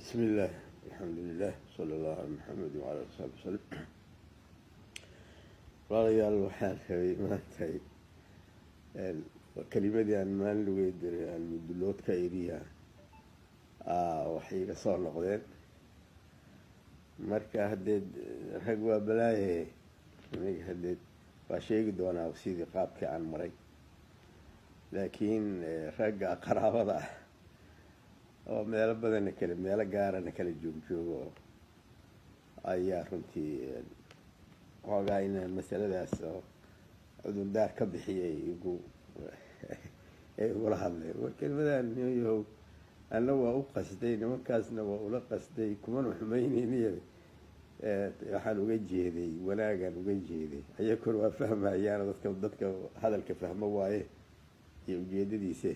بسم الله الحمد لله صلى الله على محمد وعلى آله وصحبه وسلم. walaalayaal waxaan rabay maantay kelimadii aan maalin lagu diray aan muduloodka iriya waxay iga soo noqdeen marka haddeed rag waa balaaye aniga haddeed waa sheegi doonaa sidii qaabkii aan maray laakiin ragga qaraabada ah oo meelo badanna kale meelo gaarana kala joogjoogo ayaa runtii xoogaa inaan masaladaas oo cudurdaar ka bixiyay igula hadleen war kelimadaan yahow anna waa u qasday nimankaasna waa ula qasday kumana xumaynayniya waxaan uga jeeday wanaagaan uga jeeday ayakuna waa fahmayaana dadka hadalka fahmo waaye iyo ujeedadiise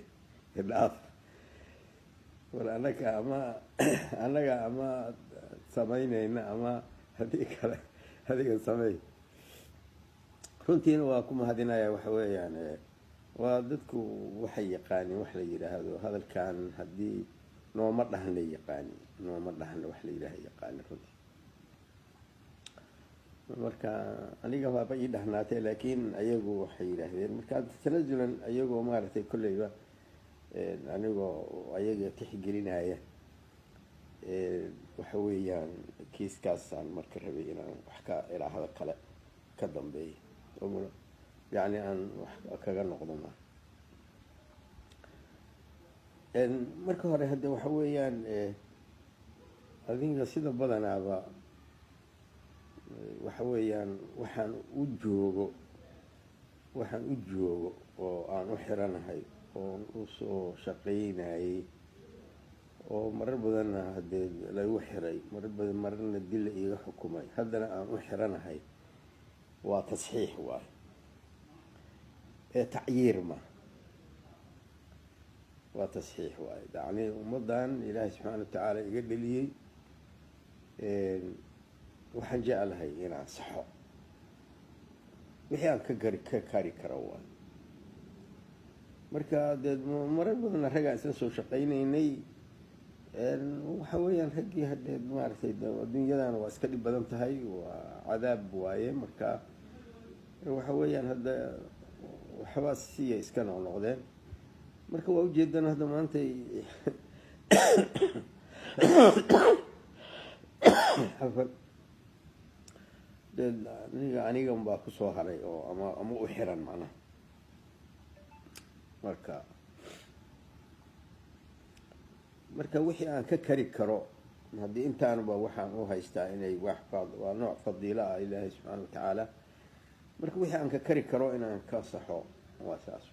idhaaf war annaga ama samaynayna ama haddii kale adiga sameey runtiina waa ku mahadinaya waxa weeyaan waa dadku waxay yaqaaniin wax la yidhaahdo hadalkan haddii nooma dhahan la yaqaani nooma dhahan wax la yidhaaha yaqaani runtii marka aniga waaba ii dhahnaatay laakiin ayagu waxay yidhaahdeen marka tanazulan ayagoo maaragtay kolleyba anigoo ayaga tixgelinaya waxa weeyaan kiiskaasaan marka rabay inaan wax ka ilaahada kale ka dambeeyo yacni aan wax kaga noqdo ma marka hore hadda waxa weeyaan adiga sida badanaaba waxa weeyaan waxaan u joogo oo aan u xiranahay oon usoo shaqaynayay oo marar badanna haddee laygu xiray mararna dilla iiga xukumay haddana aan u xiranahay waa tasxiix waay tacyiir ma waa tasxiix waay yacni ummaddan ilaahay subxaana watacaala iga dheliyey waxaan jeclahay inaan saxo wixii aan ka kari karo waay marka dee marar badanna raggaan isla soo shaqaynaynay waxa weeyaan raggii haddeed maaragtay adduunyadana waa iska dhib badan tahay waa cadaab waaye marka waxa weeyaan hadda waxbaa siya iska noqnoqdeen marka waa ujeedaan hadda maantay aniga unbaa kusoo haray oo ama u xiran macnaha marka wixii aan ka kari karo haddii intaanuba waxaan u haystaa inay waa nooc fadiilo ah ilaahay subxaana watacaala marka wixii aan ka kari karo inaan ka saxo waa saas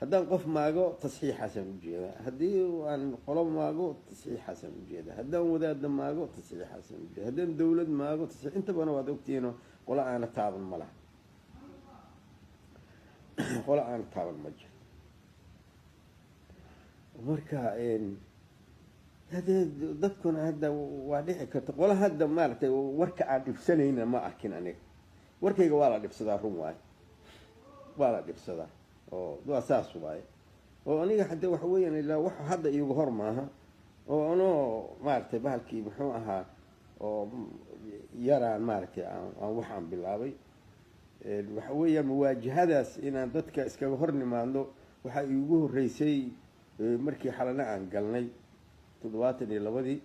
haddaan qof maago tasxiixaasaan ujeeda haddii aan qolo maago tasxiixaasaan ujeeda haddaan wadaada maago tasxiixaasaan ujeeda haddaan dawlad maago tasxiix intabana waad ogtihiino qola aana taaban ma laha qola aana taaban ma jiro marka hadee dadkuna hadda waa dhici karta qola hadda maaragtay warka aan dhibsanayna ma arkin aniga warkayga waa la dhibsadaa run waaye waa la dhibsadaa oo waa saas waaye oo aniga hadde waxa weeyaan ilaa wax hadda iigu hor maaha oo anoo maaragtay bahalkii muxuu ahaa oo yaraan maaragtay aan waxaan bilaabay waxa weeyaan muwaajahadaas inaan dadka iskaga hor nimaadno waxaa iigu horreysay markii xalana aan galnay 72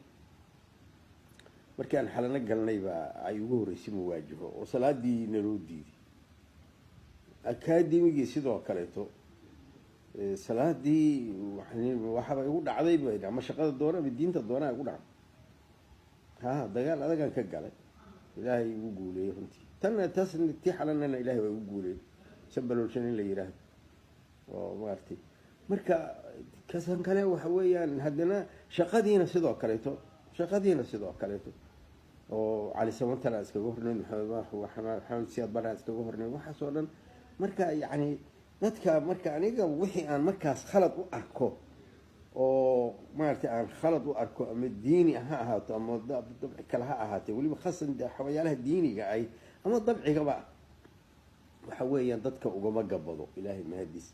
markii aan xalano galnay baa ay ugu horreysay muwaajaho oo salaadii naloo diiday akaademigii sidoo kaleeto salaadii waxaba igu dhacday bay ama shaqada doona ama diinta doonaa igu dhacday dagaal adagaan ka galay ilaahay igu guuleeyey runtii taasna tii xalanana ilaahay waa igu guuleeyey sabaloolshan in la yidhaahdo oo maaragtay marka kasan kale waxa weeyaan haddana shaqadiina sidoo kaleeto oo cali samantan aan iskaga hornayn maxamed siyaad bare aan iskaga hornayn waxaas oo dhan marka yacni dadka marka aniga wixii aan markaas khalad u arko oo maaragtay aan khalad u arko ama diini ha ahaato ama dabci kale ha ahaatee weliba khasan xawayaalaha diiniga ay ama dabcigaba waxa weeyaan dadka ugama gabado ilaahay mahadiis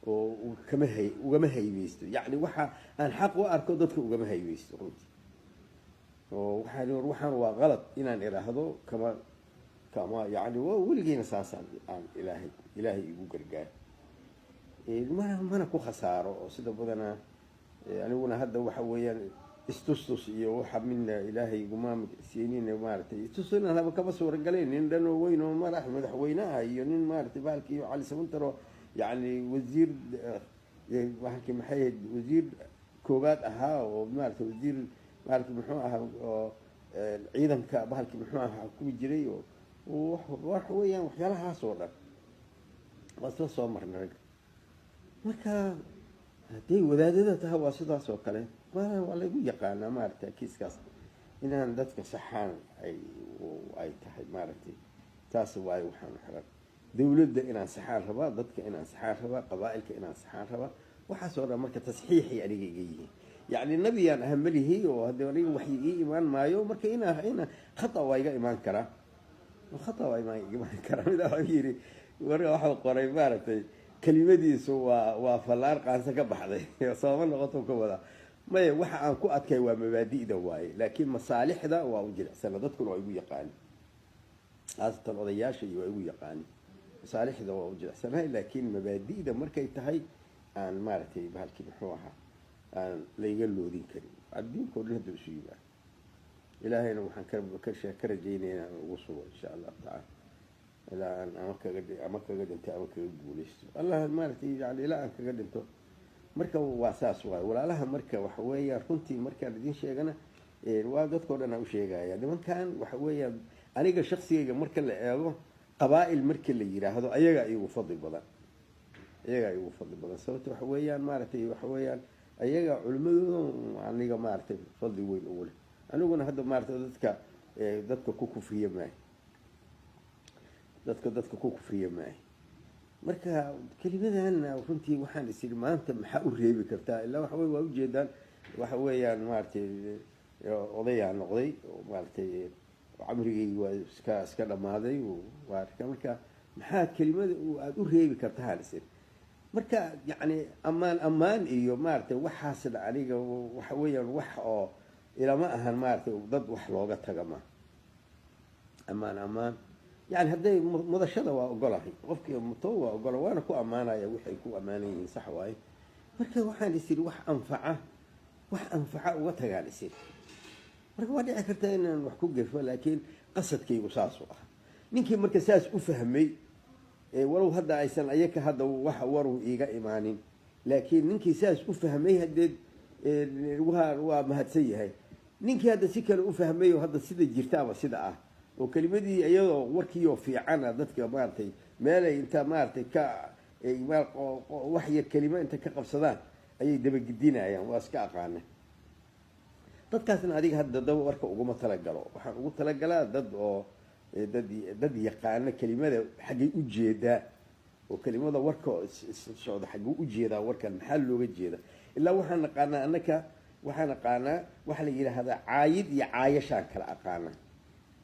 oo ugama haybeysto yacni waxa aan xaq u arko dadka ugama haybeysto runtii waxaan waa qalad inaan idhaahdo kama yani weligiina saasaan aan ilaahay igu gargaar mana ku khasaaro oo sida badanaa aniguna hadda waxa weeyaan istustus iyo waxa midna ilaahay iguma siinin maaragtay istustusna haba kama suuragalayn nin dhan oo weyn oo madaxweynaha iyo nin maaragtay baalkii cali samantaro yani wasiir waxankii maxay ahayd wasiir koobaad ahaa oo maaragtay wasiir maaragtay muxuu ahaa oo ciidanka bahalkii muxuu ahaa ku jiray oo wax weeyaan waxyaalahaas oo dhan waa isla soo marnay marka hadday wadaadada tahay waa sidaas oo kale waa lagu yaqaanaa maaragtay kiiskaas inaan dadka saxaan ay tahay maaragtay taas waayo waxaan xiran dawladda inaan saxaan rabaa dadka inaan saxaan rabaa qabaa'ilka inaan saxaan rabaa waxaas oo dhan marka tasxiixay aniga iga yihiin yacni nabiyaan ahamalihi oo haddii aniga waxyi ii imaan maayo marka ina khata waa iga imaan karaa khata waa imaan karaa mid waxaa yidhi marka waxuu qoray maaragtay kelimadiisu waa fallaar qaansa ka baxday sababa noqoto ka wada maya waxa aan ku adkay waa mabaadi'da waaye laakiin masaalixda waa u jilicsana dadkuna waa igu yaqaani haasatan odayaasha iyo waa igu yaqaani masaalixda waa u jilicsanahay laakiin mabaadi'da markay tahay aan maaragtay bahalkii muxuu ahaa aan layga loodin karin adduunka o dhan hadda isu yimaado ilaahayna waxaan ka rajaynaya inaan ugu sugo insha allahu tacaala ilaa aan ama kaga dhinto ama kaga guulaysto allah maaragtay yani ilaa aan kaga dhinto marka waa saas waayo walaalaha marka waxa weeyaan runtii markaan idin sheegana waa dadkao dhan aan u sheegaya nimankan waxa weeyaan aniga shaksigayga marka la eego qabaa'il marka la yiraahdo ayagaa igu fadli badan sababta waxa weeyaan maaragtay waxa weeyaan ayaga culimadooda aniga maaragtay fadli weyn ugu leh aniguna hadda maaragtay dadka ku kufriya maayo dadka ku kufriya maayo marka kelimadan runtii waxaan is yidhi maanta maxaa u reebi kartaa ilaa waxa wey waa ujeedaan waxa weeyaan maaragtay odayaa noqday maaragtay camrigii waa iska dhammaaday marka maxaa kelimada aada u reebi kartaa aan is yidhi marka yacni ammaan iyo maaragtay waxaasna aniga waxa weeyaan wax oo ilama ahan maaragtay dad wax looga taga ma ammaan يعني هذي مدشدة وأقولها قفك متو وأقوله وأنا كو أمانة يا وحي كو أمانة صح واي مركز واحد يصير وح أنفعه وتجعل يصير مركز واحد أكرتين وحكو جف ولكن قصة كي وصاصه يمكن مركز ساس أفهمي ولو هذا عيسان أيك هذا وح ورو إيجا إيمانين لكن نمكن ساس أفهمي هدد وما هتسيه هاي نمكن هذا سكر أفهمي وهذا سيد الجرتابة سيد وكلمتي أيضا وركيو في عنا ذاتك مارتي مالي أنت مارتي وحي الكلمة أنت كقبصدان أي دب جدينا يعني واسكاق عنه dadkaasna adiga hadda daba warka uguma talagalo waxaan ugu talagalaa dad yaqaana kelimada xagay u jeedaa oo kelimada warka socda xaguu u jeedaa warkan maxaa looga jeeda ilaa waxaan naqaanaa annaka waxaan naqaanaa waxa la yiraahdaa caayid iyo caayashaan kala aqaana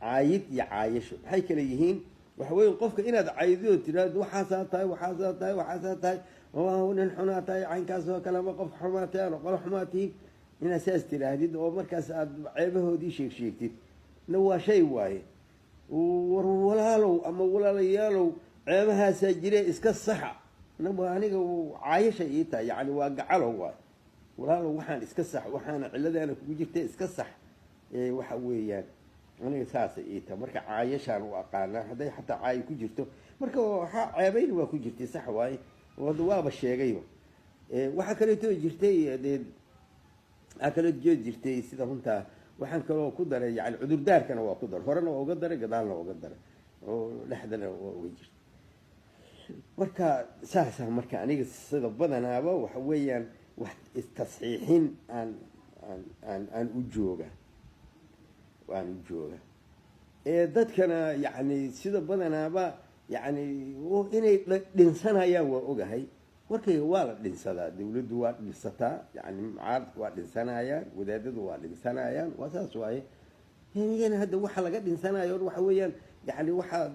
caayid iyo caayasho maxay kala yihiin waxa weeye qofka inaad caayido tiraado waxaasaa tahay oo nin xunaa tahay caynkaas oo kale ma qof xumaa tahay oo qolo xumaa tahay inaad saas tirahdid oo markaas aad ceebahoodii sheegtid na waa shay waaye war walaalow ama walaalayaalow ceebahaasaa jire iska saxa aniga caayasha ii tahay yacni waa gacalow waay walaalow waxaan iska sax waxaana ciladaana kugu jirta iska sax waxa weeyaan aniga saasay ii tahay marka caayashaan u aqaanaa hadday xataa caayi ku jirto marka waxaa ceebayna waa ku jirtay sax waaye waaba sheegayba waxaa kaleeto jirtay dee akala jeed jirtay sida runta waxaan kaloo ku daray yani cudurdaarkana waa ku daray horena waa uga daray gadaalna waa uga daray oo dhexdana waa uga jirtay marka saasa marka aniga sida badanaaba waxa weeyaan wax istasxiixin aan u jooga dadkana yani sida badanaaba yani inay dhinsanayaan waa ogahay warkayga waa la dhinsadaa dawladdu waa dhinsataa yani mucaaradku waa dhinsanayaan wadaadadu waa dhinsanayaan waa saas waaye iyana hadda waxa laga dhinsanayo waxa weeyaan yani waxa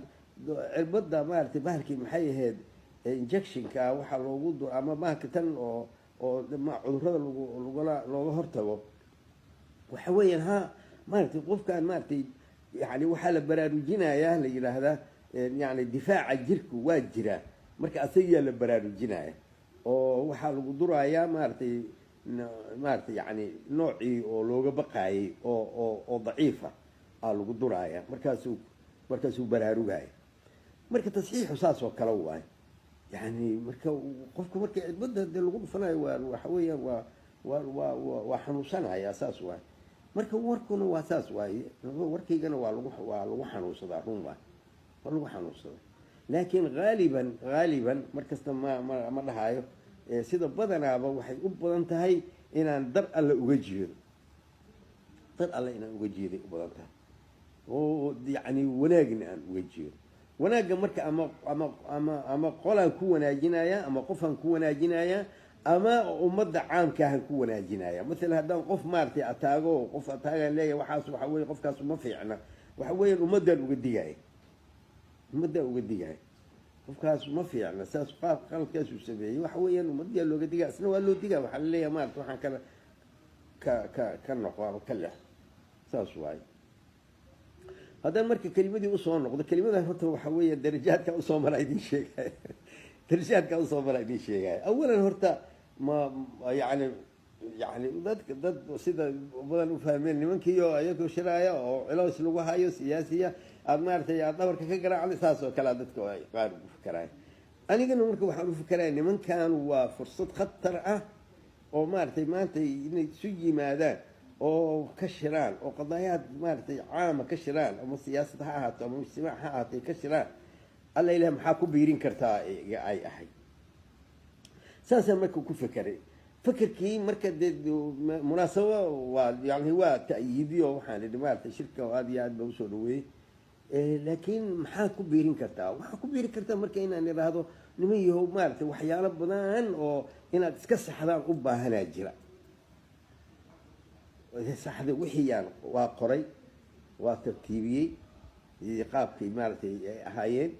cirbada maaragtay bahalkii maxay ahayd injectionka waxa loogu ama bahalka tan oo cudurrada looga hortago waxa weeyaan maaragtay qofkaan maaragtay yani waxaa la baraarujinayaa la yidhaahdaa yani difaaca jirku waa jiraa marka asagiyaa la baraarujinaya oo waxaa lagu durayaa maaragtay yani noocii oo looga baqaayay oo daciifa aa lagu duraaya markaasuu baraarugaya marka tasxiixu saas oo kale waay yani marka qofku marka cidbada dee lagu dhufanayo waxa weeyaan waa xanuunsanaya saas waay marka warkuna waa saas waaye warkaygana waa lagu xanuunsadaa run waay waa lagu xanuunsadaa laakiin haaliban markasta ma dhahayo sida badanaaba waxay u badan tahay inaan dar alle uga jeedo dar alle inaan uga jeeday u badan tahay oo yani wanaagna aan uga jeedo wanaagga marka ama qolaan ku wanaajinaya ama qofaan ku wanaajinaya ama ummadda caamkaahan ku wanaajinaya maala haddaan qof maaragtay ataago qof ataagaan leeyahay waxaas waxa weye qofkaas uma fiicna waxa weeyaan ummaddaan uga digaya qofkaas ma fiicna saas qaladkaasuu sameeyey waxa weeyaan ummaddiyaa looga digaya isna waa loo digaa waxaa laleeyahay maarata waxaan ka noqo ama ka leexo saas waaye haddaan marka kelimadii usoo noqdo kelimadan horta waxa weeya darajaadka usoo mara idin sheegaya awalan horta yani dad sida badan u fahmeen nimankiioo ayagoo shiraaya oo ciloos lagu hayo siyaasiya aad maaragtay aad dhabarka ka garaacda saas oo kalea dadka qaar ugu fikeraaya anigana marka waxaan u fikeraya nimankan waa fursad khatar ah oo maaragtay maanta inay isu yimaadaan oo ka shiraan oo qadaayaad maaragtay caama ka shiraan ama siyaasad ha ahaato ama ijtimaac ha ahaatay ka shiraan alla ilaah maxaa ku biirin kartaa ay ahayd saasaan marka ku fekeray fekerkii marka dee munaasabo waa ta'yiidiyo waxaan idhi maaragtay shirka aad iyo aad ba usoo dhaweeyey laakiin maxaa ku biirin kartaa waxaa ku biirin kartaa marka inaan idhaahdo niman yahow maaragtay waxyaalo badan oo inaad iska saxdaan u baahanaa jira saxda wixiyaan waa qoray waa tartiibiyey qaabkay maaragtay ay ahaayeen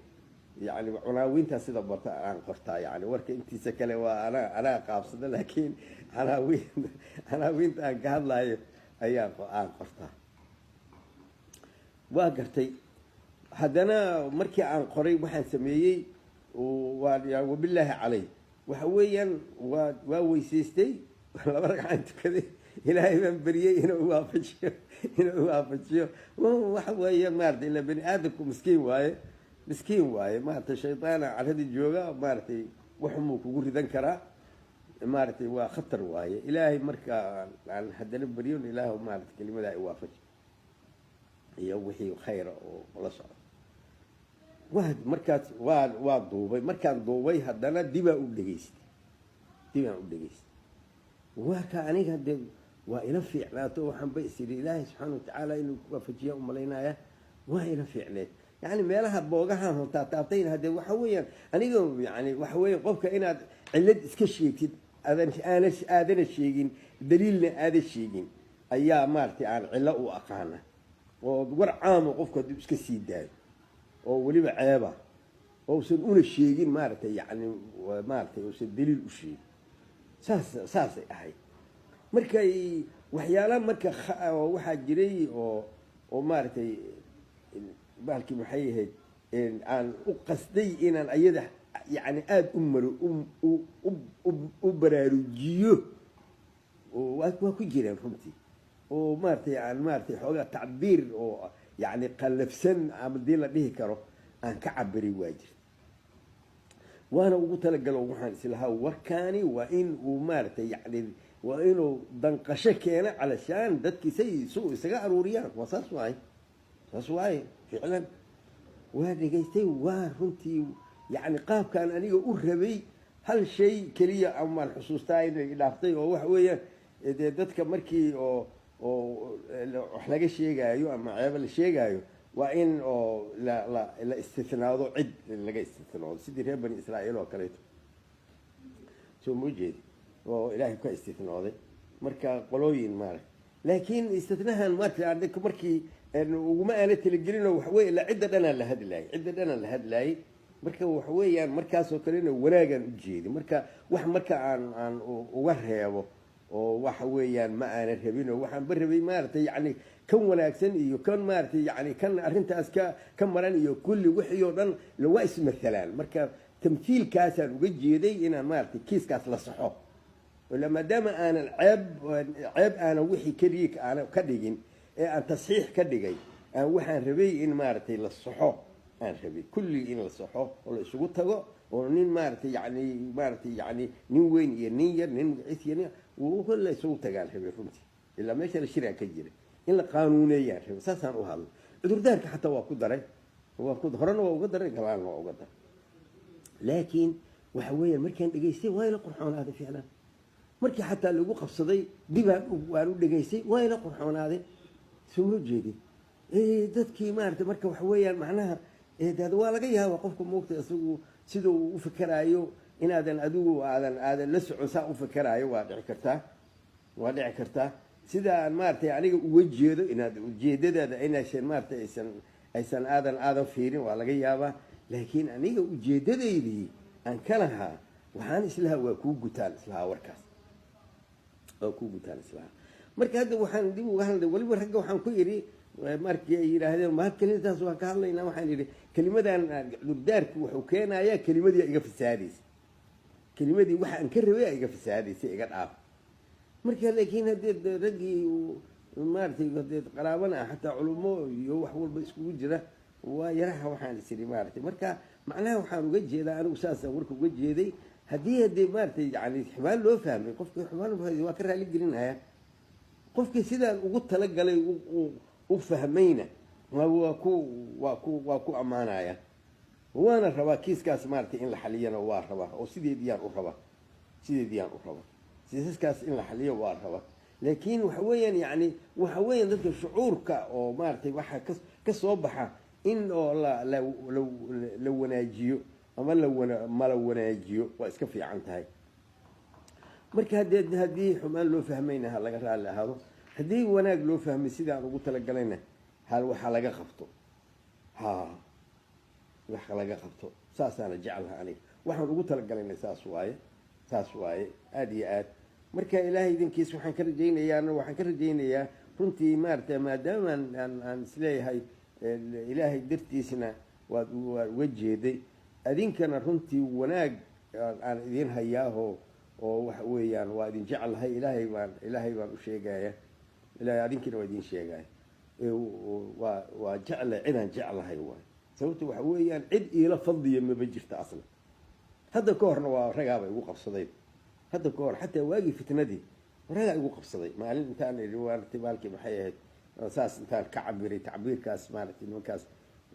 yani cunaawiintaa sida barta aan qortaa yani warka intiisa kale waa anaa qaabsada laakiin canaawiinta aan ka hadlaayo aan qortaa waa gartay haddana markii aan qoray waxaan sameeyey wabilaahi calay waxa weeyaan waa weysaystay 2 ragcaan tukaday ilaahay baan beriyey inuu waafajiyo waxa weeye maaragtay ila bani aadamku miskiin waaye maaragtay shaydaana carradii jooga maaragtay waxumuu kugu ridan karaa maaragtay waa khatar waaye ilaahay marka aan haddana beriyon ilaahu maaragtay kelimadaa i waafaji iyo wixii khayra oo la socdo markaas waa duubay markaan duubay haddana dibaan u dhegaystay warka aniga dee waa ila fiicnaato waxaanba isiri ilaahay subxaana watacaala inuu waafajiya umalaynaya waa ila fiicneed yani meelaha boogahaan hontaataabtayna haddee waxa weeyaan aniga yani waxa weeya qofka inaad cillad iska sheegtid aadana sheegin daliilna aada sheegin ayaa maaragtay aan cillo u aqaana oo war caamo qofku hadduu iska sii daayo oo weliba ceeba ousan una sheegin maaragtay yani maaragtay uusan daliil u sheegin saasay ahayd markay waxyaala marka waxaa jiray oo maaragtay baalkii maxay ahayd aan u qasday inaan ayada yani aada u baraarujiyo waa ku jireen runtii oo maaragtay aan maaragtay xoogaa tacbiir oo yani qallafsan ama dii la dhihi karo aan ka cabiray waa jirta waana ugu talagalo waxaan islahaa warkaani waa in uu maaragtay yani waa inuu danqasho keeno calashaan dadkiisay isaga aruuriyaan waa saas waaye ficlan waa dhegaystay waa runtii yani qaabkaan aniga u rabay hal shay keliya amaan xusuustaa inay dhaaftay oo waxa weeyaan dee dadka markii oo wax laga sheegaayo ama ceebo la sheegaayo waa in oo la istinaado cid laga istinaado sidii reer bani israa'iil oo kaleeto soo ma jeedi oo ilaahay ka istinooday marka qolooyin maaragtay laakiin istinahan markii uguma aana talagelinoo waxa weeye la cidda dhanaan la hadlaayay marka waxa weeyaan markaasoo kalena wanaagaan u jeedi marka wax marka aan uga reebo oo waxa weeyaan ma aanan rabin oo waxaan ba rabay maaragtay yacni kan wanaagsan iyo kan maaragtay yacni kan arrintaas ka maran iyo kulli wixii oo dhan waa ismathalaan marka tamthiilkaasaan uga jeeday inaan maaragtay kiiskaas la saxo wala maadaama aanan ceeb aanan wixii keliya aanan ka dhigin ee aan tasxiix ka dhigay aan waxaan rabay in maaragtay la saxo aan rabay kulli in la saxo oo la isugu tago oo nin maaragtay yacni nin weyn iyo nin yar nin magaciis iyo nin wuu la isugu tagaan rabay runtii ilaa meeshana shiraan ka jira in la qaanuuneeyaan rabay saasaan u hadlo cudurdaarka xataa waa ku daray horena waa uga daray gabaalna waa uga daray laakiin waxa weeyaan markaan dhegaystay waa ila qurxoonaaday ficlan markii xataa lagu qabsaday dibaan waan u dhegaystay waa ila qurxoonaaday soo jeedin dadkii maaragtay marka waxa weeyaan macnaha waa laga yaabaa qofka moogta isagu sida uu u fikiraayo inaadan adigu aadan la socon saa u fikiraayo waa dhici kartaa sida aan maaragtay aniga uga jeedo inaad ujeedadaada inaysan maaragtay aysan aadan fiirin waa laga yaabaa laakiin aniga ujeedadaydii aan ka lahaa waxaan islahaa waa kuu gutaan islahaa warkaas waa kuu gutaan islahaa marka hadda waxaan dib uga hadlay waliba ragga waxaan ku idhi markii ay yidhaahdeen ma kelimadaas waan ka hadlaynaa waxaan idhi kelimadan cudurdaarku wuxuu keenayaa kelimadii iga fasaadaysa kelimadii waxa aan ka rabay iga fasaadaysa iga dhaaf marka laakiin haddee raggii maaragtay haddee qaraabana ah xataa culummo iyo wax walba iskugu jira waa yaraha waxaan isiri maaragtay marka macnaha waxaan uga jeedaa anigu saasaan warka uga jeeday haddii maaragtay yani xumaan loo fahmay qofkii xumaan waa ka raali gelinaya qofkii sidaan ugu talagalay u fahmayna waa ku ammaanaya waana rabaa kiiskaas maaragtay in la xaliyana waa rabaa oo sideediyaan u rabaa siisaskaas in la xaliyo waa rabaa laakiin waxa weeyaan yani waxa weeyaan dadka shucuurka oo maaragtay waxa ka soo baxa in oo la wanaajiyo ama mala wanaajiyo waa iska fiican tahay marka haddii xumaan loo fahmayna ha laga raalli ahaado haddii wanaag loo fahmay sidaan ugu talagalayna waxa laga qabto wax laga qabto saasaana jeclaha aniga waxaan ugu talagalayna saas waaye aada iyo aad marka ilaahay idinkiis waxaan ka rajaynayaa runtii maaragtay maadaama aan isleeyahay ilaahay dartiisna waad uga jeeday adinkana runtii wanaag aan idin hayaaho oo waxa weeyaan waa idin jeclahay ilaahay baan u sheegaya ilaahay adinkina waa idin sheegaya waa jecla cidaan jeclahay waay sababta waxa weeyaan cid iila fadliya maba jirta asla hadda ka horna waa ragaaba igu qabsaday hadda ka hor xataa waagii fitnadii ragaa igu qabsaday maalin intaan idhi maaragtay baalkii maxay ahayd saas intaan ka cabiray tacbiirkaas maaragtay nimankaas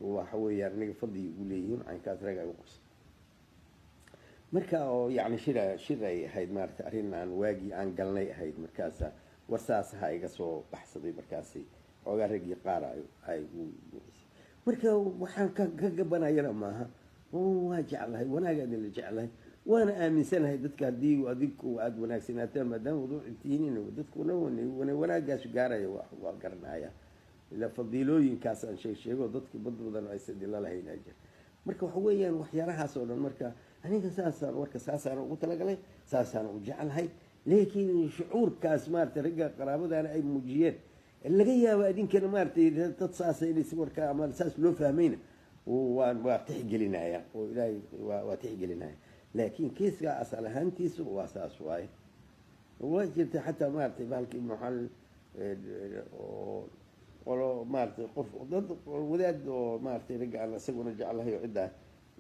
waxa weeyaan aniga fadli igu leeyihiin caynkaas ragaa igu qabsaday marka oo yacni shir ay ahayd maaragtay arrin aan waagii aan galnay ahayd markaasa warsaasaha iga soo baxsaday markaasi xoogaa raggii qaar ay marka waxaan ka gabanayana maaha waa jeclahay wanaagaadin la jeclahay waana aaminsanahay dadka haddii adigu aada wanaagsanaataan maadaama waduucintihiin dadkuna wanaagaasu gaaraya waa garanaya ilaa fadiilooyinkaas aan sheego dadki bad badan aysan dhila lahayn jir marka waxa weeyaan waxyaalahaas oo dhan marka aniga saasaan ugu talagalay saasaan u jeclahay laakiin shucuurkaas maaragtay ragga qaraabadaana ay muujiyeen laga yaabo adinkana maaragtay dad saasa inay warka ama saas loo fahmayna waa tixgelinaya oo ilaahay waa tixgelinaya laakiin kiiska asal ahaantiisu waa saas waaye waa jirta xataa maaragtay bahalkii maxal qolo maaragtay qof dad wadaad oo maaragtay ragga aan isaguna jeclahay oo ciddaa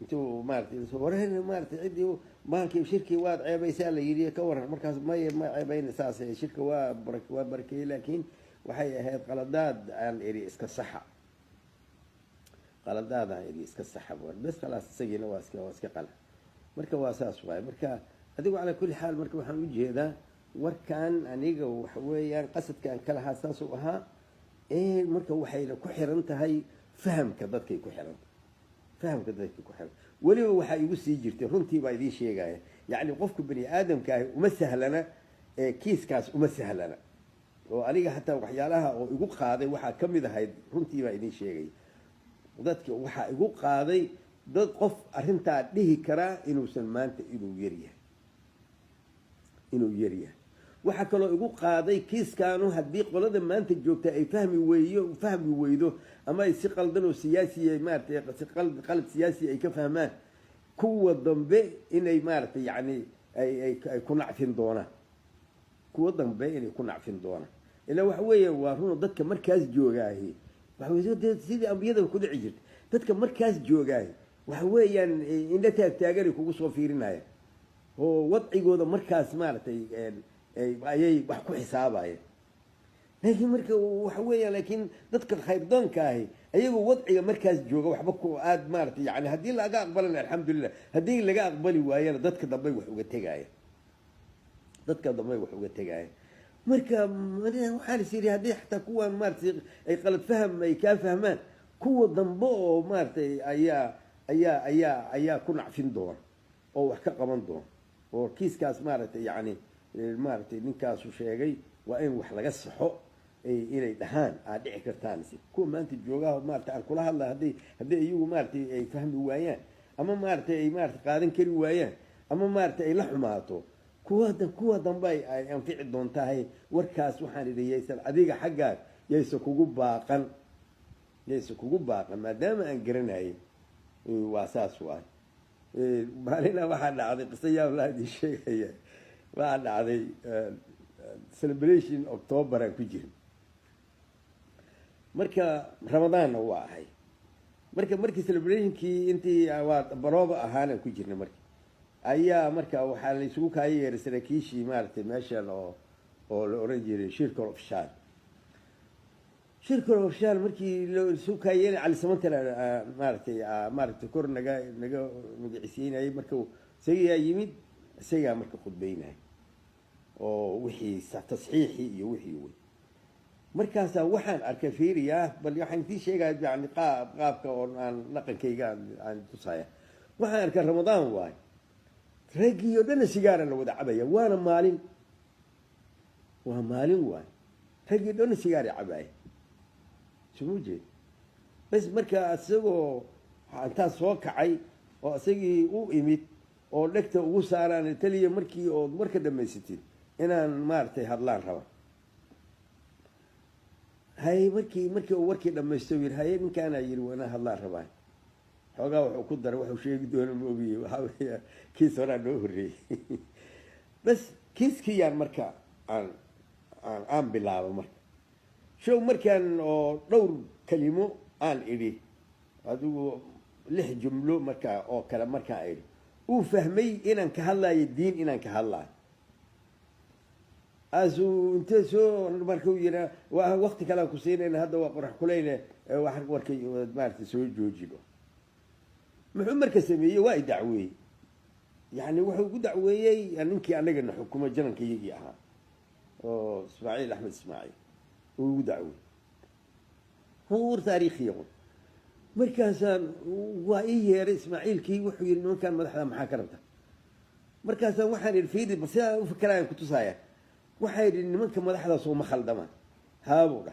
intuu maaragtay horena maaragtay ciddii bahalkii shirkii waad ceebaysaa la yidhi ka waran markaas ma ceebayna saas shirka waa barakeeyey laakiin waxay ahayd qaladaad aan eri iska saxa bes khalaas isagiina waa iska qala marka waa saas waaye marka adigu calaa kulli xaal marka waxaan u jeedaa warkan aniga waxa weeyaan qasadka aan ka lahaa saasuu ahaa marka waxayna ku xiran tahay fahamka dadkay ku xiran weliba waxaa igu sii jirtay runtii baa idiin sheegaya yacni qofka bani aadamka ahi uma sahlana kiiskaas uma sahlana oo aniga xataa waxyaalaha oo igu qaaday waxaa ka mid ahayd runtii baa idiin sheegay dadka waxaa igu qaaday dad qof arrintaa dhihi karaa inuusan maanta inuu yaryahay waxa kaloo igu qaaday kiiskaanu haddii qolada maanta joogta ay fahmi weydo ama ay si qaldan oo siyaasi maaragtay si qalad siyaasi ay ka fahmaan kuwa dambe inay maaragtay yacni ay ku nacfin doonaan kuwa dambe inay ku nacfin doonaan ilaa waxa weeye waa run dadka markaas joogaahi waxa weeye sidii ambiyada ku dhici jirtay dadka markaas joogaahi waxa weeyaan indha taagtaaganay kugu soo fiirinaya oo wadcigooda markaas maaragtay ayay wax ku xisaabayeen laakiin marka waxa weeyaan laakiin dadka khayrdoonka ahi ayagoo wadciga markaas jooga waxba ku aad maaragtay yani haddii laga aqbalana alxamdulilah haddii laga aqbali waayana dadka dambey wax uga tegaya marka waxaan is yidhi haddii xataa kuwan maaragtay ay qalad faham ay kaa fahmaan kuwa dambe oo maaragtay ayaa ku nacfin doona oo wax ka qaban doona oo kiiskaas maaragtay yani maaragtay ninkaasu sheegay waa in wax laga saxo inay dhahaan aad dhici kartaan kuwa maanta joogaha maaragtay aan kula hadla haddii iyagu maaragtay ay fahmi waayaan ama maaragtay ay maaragtay qaadan kari waayaan ama maaragtay ay la xumaato kuwa dambe ay anfici doontahay warkaas waxaan idhi yaysan adiga xaggaad yaysa kugu baaqan maadaama aan garanayay waa saas waay maalina waxaa dhacday qiso yaabla idin sheegaya waxaa dhacday celebration october aan ku jirin marka ramadaanna waa ahay markii celebrationkii intii waa barooba ahaanaan ku jirnay marka ayaa marka waxaa la isugu kaaya yeeray saraakiishii maaragtay meeshan oo la oran jiray shirkal ofshaal markii isugu kaaya yeeray cali samantala maaragtay kor naga magiciisiinayay marka isagaa yimid isagaa marka khudbaynaya oo wixii tasxiixii iyo wixii wey markaasaa waxaan arkay fiiriyaa bal waxaan idiin sheegaya yani qaabka oo aan dhaqankayga aan tusaya waxaan arkay ramadaan waayo raggii oo dhanna sigaara la wada cabaya waa maalin waayo raggii dhanna sigaara cabaya suma jeed bas marka isagoo intaas soo kacay oo isagii u imid oo dhegta ugu saaraan taliya markii ood marka dhamaysatid inaan maaragtay hadlaan raba hay markii uu warkii dhamaysto yiri haye ninkaana yiri wana hadlaan rabaa xoogaa wuxuu ku daray wuxuu sheegi doona ma ogiye waxa weeye kiis horaa noo horreeyey bas kiiskiyaan marka aan bilaabo marka show markaan oo dhowr kalimo aan idhi adigu 6 jumlo markaa oo kale markaan idhi uu fahmay inaan ka hadlayo diin inaan ka hadlayo asuu intee soo markuu yira waa waqti kale ku siinayna hadda waa qorax kuleyle wax warkay maartay soo joojino muxuu marka sameeyay waa dacweey yani wuxuu ku dacweeyay ninkii anagana xukumo jaranka iyagii ahaa oo Ismaaciil Axmed Ismaaciil uu dacweey هو تاريخي مركزان وإيه إسماعيل كي وحي إنه كان مدحنا محاكرته مركزان وحن الفيد بس وفكران كنت صاير وحي إنه من كان مدحنا صو مخل دمان هابولا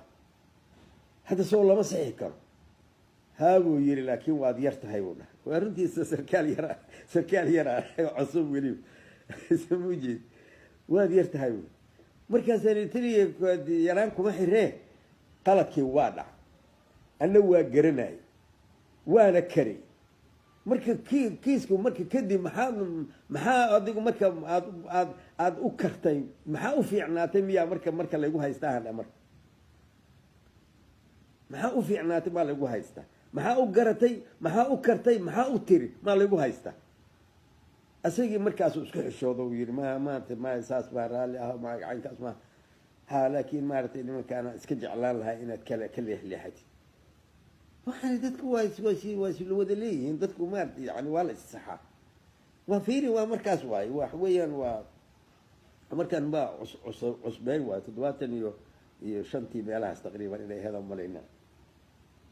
هذا صو الله مسيح كر هابو يري لكن واد يرتهي ولا ورنتي سركال يرى عصوب وليو سموجي واد يرتهي مركزان تري يرانكم حريه قالك وادع أنا وقرناي وأنا كري مركا كيسكو مركا كدي محا أديكو مركا أد أكرتي محا أفيعناتي ميا مركا ليقوها يستاهل أمر محا أفيعناتي ما ليقوها يستاهل محا أقرتي محا أكرتي محا أتري ما ليقوها يستاهل أسيقي مركا أسوسكح الشوضو ويري ما إساس بارالي ما عين كاسما ها لكن ما رتي إنه كان اسكجع لها إن كله لحتي waxaan dadku waa silwada leeyihiin dadku ma yani waa la saxa waa fiiri waa markaas waay wax weeyaan waa markan ba cusbeen waa 75 meelahaas taqriiban inay heedan malayna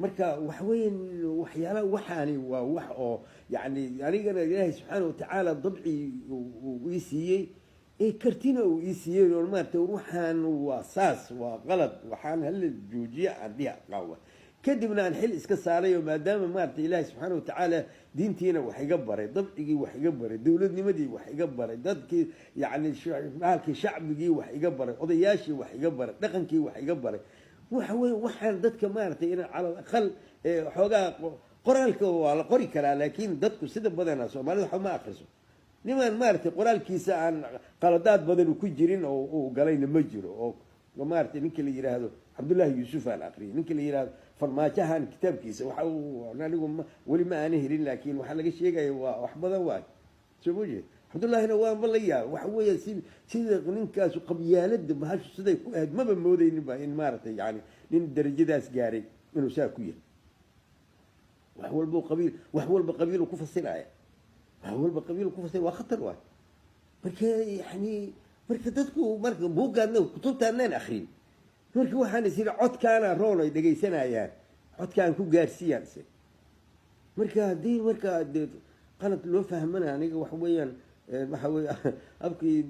marka wax weeyaan waxyaalaha waxaani waa wax oo yani anigana Ilaahay subhanahu wa ta'ala dabci uu siiyay kartina uu siiyay oo maartay waxaan waa saas waa qalad waxaan hal joojiya adiga qawa kadibna aan xil iska saaray oo maadaama maaragtay ilaahay subxaana watacaala diintiina wax iga baray dabcigii wax iga baray dowladnimadii wax iga baray dadkii yacni maalkii shacbigii wax iga baray odayaashii wax iga baray dhaqankii wax iga baray waxa weye waxaan dadka maaragtay in cala alaqal xoogaa qoraalka waa la qori karaa laakiin dadku sida badanaa soomaalida waxba ma akriso nimaan maaragtay qoraalkiisa aan qaladaad badan ku jirin oo uu galayna ma jiro oo maaragtay ninka la yidhaahdo cabdullaahi yuusuf aan aqriyay ninka la yidhaahdo farmaajahan kitaabkiisa waxa uu anigu weli ma aana helin laakiin waxaa laga sheegaya waa wax badan waay soo ma jeed cabdullaahina waanba la yaaba waxa weeye sida ninkaasu qabyaalada bahashu siday ku ahayd maba moodayninba in maaragtay yani nin darajadaas gaaray inuu saa ku yahay wax walba qabiil ku fasiraya wax walba qabiil ku fasir waa khatar waay marka yani marka dadku marka buuggaadna kutubtaanaan akrin marka waxaan is yidhi codkaana roon ay dhegaysanayaan codkaan ku gaarsiiyaan se marka haddii marka qalad loo fahmana aniga waxa weeyaan waxa weye abkii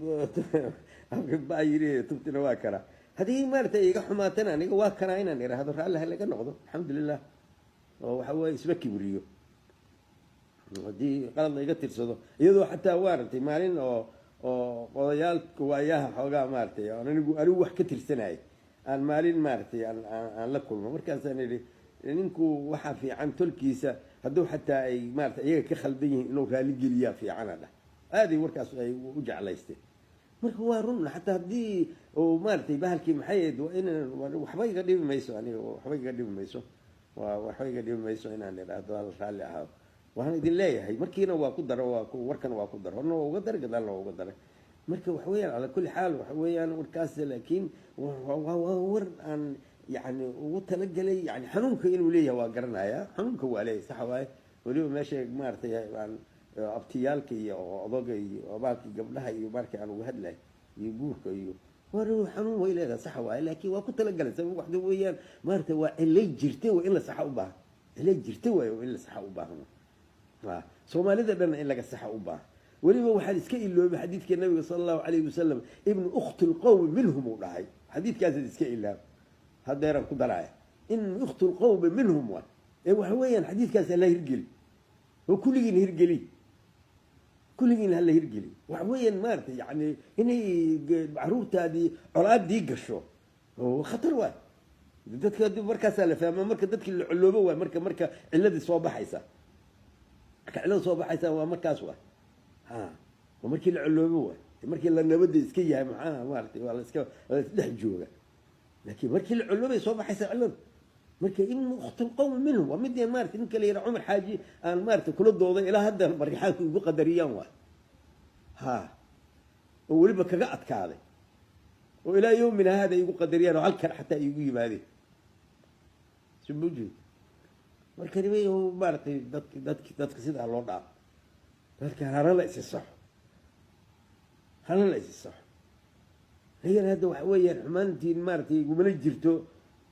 baa yidhi tubtina waa karaa haddii maaragtay iga xumaatana aniga waa karaa inaan idhaahdo raalli ha laga noqdo alxamdulilah oo waxa weye isma kibriyo haddii qalad la iga tirsado iyadoo xataa waaragtay maalin oo odayaalka waayaha xoogaa maaragtay anigu wax ka tirsanayay aan maalin maaragtay aan la kulmo markaasaan idhi ninku waxaa fiican tolkiisa hadduu xataa ay maarata iyaga ka khaldan yihiin inuu raali geliyaa fiicana dhah aaday warkaas ay u jeclaystay marka waa run xataa haddii oo maaragtay bahalkii maxay ahayd waxba iga dhibi mayso aniga waxba iga dhibi mayso waxba iga dhibi mayso inaan idhaahdo hal raalli ahaa waxaan idin leeyahay markiina waa ku daro warkan waa ku daro horna waa uga daray gadaalna waa uga daray marka waxa weeyaan calaa kulli xaal waxa weeyaan warkaas laakiin waa war aan yani ugu talagelay yani xanuunka inuu leeyahay waa garanaya xanuunka waa leeyahay sax waaye weliba meesha maaragtay aan abtiyaalka iyo odoga iyo abaalkii gabdhaha iyo markii aan uga hadlay iyo guurka iyo war xanuun way leedahay sax waaye laakiin waa ku talagalay sabab waxda weeyaan maaragtay waa cilay jirtay waa in la saxa u baahan cilay jirtay waaye waa in la saxa u baahan soomaalida dhan in laga saxa u baahan weliba waxaan iska iloobay xadiidka nabiga sala allahu calayhi wasalam ibnu ukhti lqowmi minhum uu dhahay xadiidkaasaad iska ilaaba haddeeraan ku daraya in ukhti lqowmi minhum waa waxa weeyaan xadiidkaas hala hirgeli oo kulligiina hirgeli kulligiina hala hirgeli waxa weeyaan maaragtay yani inay caruurtaadii colaadii gasho oo khatar waay dadka markaasaa la fahmaa marka dadkii la coloobo waay marka ciladii soo baxaysa marka cilada soo baxaysa waa markaas waay waa markii la coloobo waay markii la nabada iska yahay maxaa maaragtay waa la isdhex jooga laakiin markii la coloobay soo baxaysa cilada marka in ukhtul qowmi minhum waa mid maaragtay ninka la yidhaha cumar xaaji aan maaragtay kula dooday ilaa hadda marixaanku igu qadariyaan waay oo weliba kaga adkaaday oo ilaa yowmina haada igu qadariyaan oo halkan xataa igu yimaadeen subujeed marka nibay maaragtay dadka sidaa loo dhaafo dadka hana la isi saxo ayagana hadda waxa weeyaan xumaantiin maaragtay igumana jirto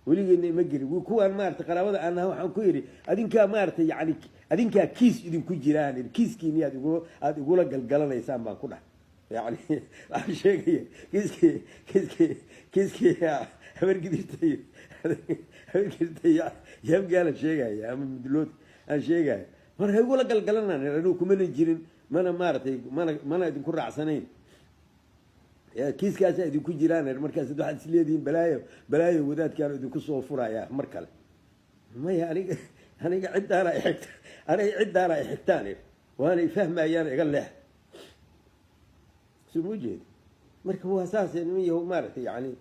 weligeena ima gelin kuwaan maaragtay qaraabada aan nahay waxaan ku yidhi adinkaa maaragtay yani adinkaa kiis idinku jiraan kiiskiini aad igula galgalanaysaan baan ku dhahay yani waxaan sheegaya kiiskii habargidirta yaamgaalan sheegaya ama mudlood aan sheegaya marka igula galgalanaan anigu kumana jirin mana maaragtay mana idinku raacsanayn kiiskaasaa idinku jiraan markaas waxaad is leedihiin balaayo wadaadkaan idinku soo furayaa mar kale maya aniga ciddaana ay xigtaan waanay fahmayaan iga leex soo ma jeedi marka waa saas niman yahow maaragtay yani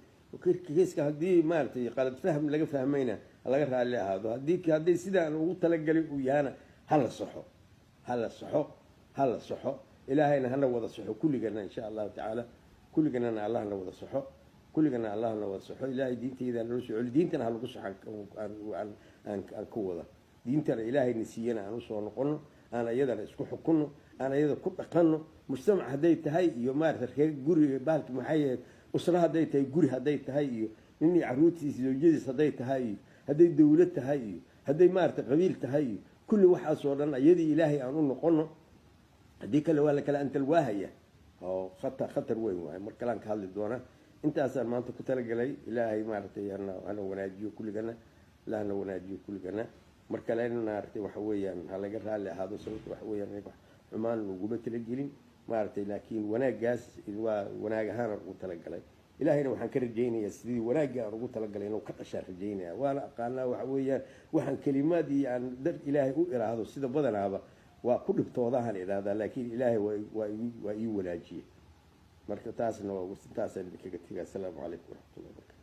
kiiska haddii maaragtay qalad fahm laga fahmayna laga raalli ahaado haddii sidaan ugu talagalay uu yahana hala soxo ilaahayna hana wada soxo kulligana insha allahu tacaala kulliganana allahna wada soxo ilaahay diintayda noo soo celi diintana halagu soxo aan ku wada diintana ilaahayna siiyana aan usoo noqono aan iyadana isku xukunno aan iyada ku dhaqanno mujtamac hadday tahay iyo maarata reer guriga bahalki maxay ahayd usra hadday tahay guri hadday tahay iyo nin caruurtiisa zawjadiis hadday tahay iyo hadday dawlad tahay iyo hadday maarata qabiil tahay iyo kulli waxaasoo dhan iyadii ilaahay aan u noqono haddii kale waa la kala antalwaahaya oo khatar weyn waaye mar kalaan ka hadli doona intaasaan maanta ku talagalay ilaahay maaragtay hana wanaajiyo kulligana lahna wanaajiyo kulligana marka leen maaragtay waxa weeyaan ha laga raali ahaado sababta waxa weeyaan xumaan laguma tala gelin maaragtay laakiin wanaagaas waa wanaag ahaan ugu talagalay ilaahayna waxaan ka rajaynayaa sidii wanaagga aan ugu talagalay inuu ka dhashaan rajaynayaa waana aqaanaa waxa weeyaan waxaan kelimaadii aan dad ilaahay u iraahdo sida badanaaba waa ku dhibtoodahan idhaahdaa laakiin ilaahay waa ii wanaajiyey marka taasna waa taasaan idinkaga tegaa asalaamu calaykum waraxmatullahi wabarakatu